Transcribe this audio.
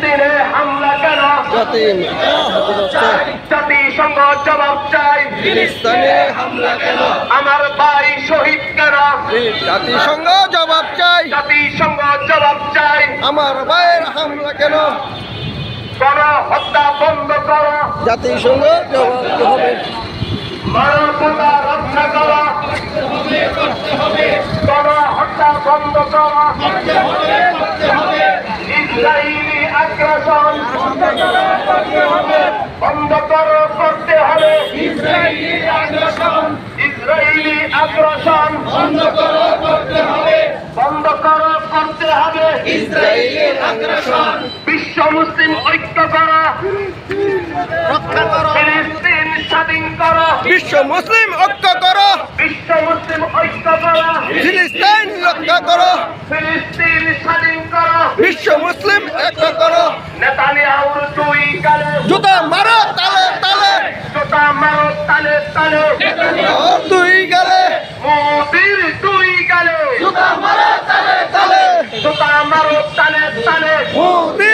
ফিলিস্তিনে হামলা কেন? জাতিসংঘ জবাব চাই। ফিলিস্তিনে হামলা কেন? আমার ভাই শহীদ কেন? জাতিসংঘ জবাব চাই। জাতিসংঘ জবাব চাই। আমার ভাইয়ের হামলা কেন? গণহত্যা বন্ধ করো। জাতিসংঘ জবাব হবে। মানবতা রক্ষা করো। গণহত্যা বন্ধ করো। ইসরায়েলি আগ্রাসন বন্ধ করো, করতে হবে। ইসরায়েলি আগ্রাসন বন্ধ করো, করতে হবে। বন্ধ করো, করতে হবে। ইসরায়েলের আগ্রাসন বিশ্ব মুসলিম ঐক্য করো, রক্ষা করো। ফিলিস্তিন স্বাধীন করো। বিশ্ব মুসলিম ঐক্য করো। বিশ্ব মুসলিম ঐক্য করো। ফিলিস্তিন রক্ষা করো। ফিলিস্তিন স্বাধীন করো। বিশ্ব মুসলিম ঐক্য করো। নেতানিয়াহুর দুই গালে জুতা মারো তালে তালে। জোতা মারো তালে তালে। দুই গেলে মোদির দুই গালে জুতা মারো তালে তালে। জোতা মারো তালে তালে। মোদি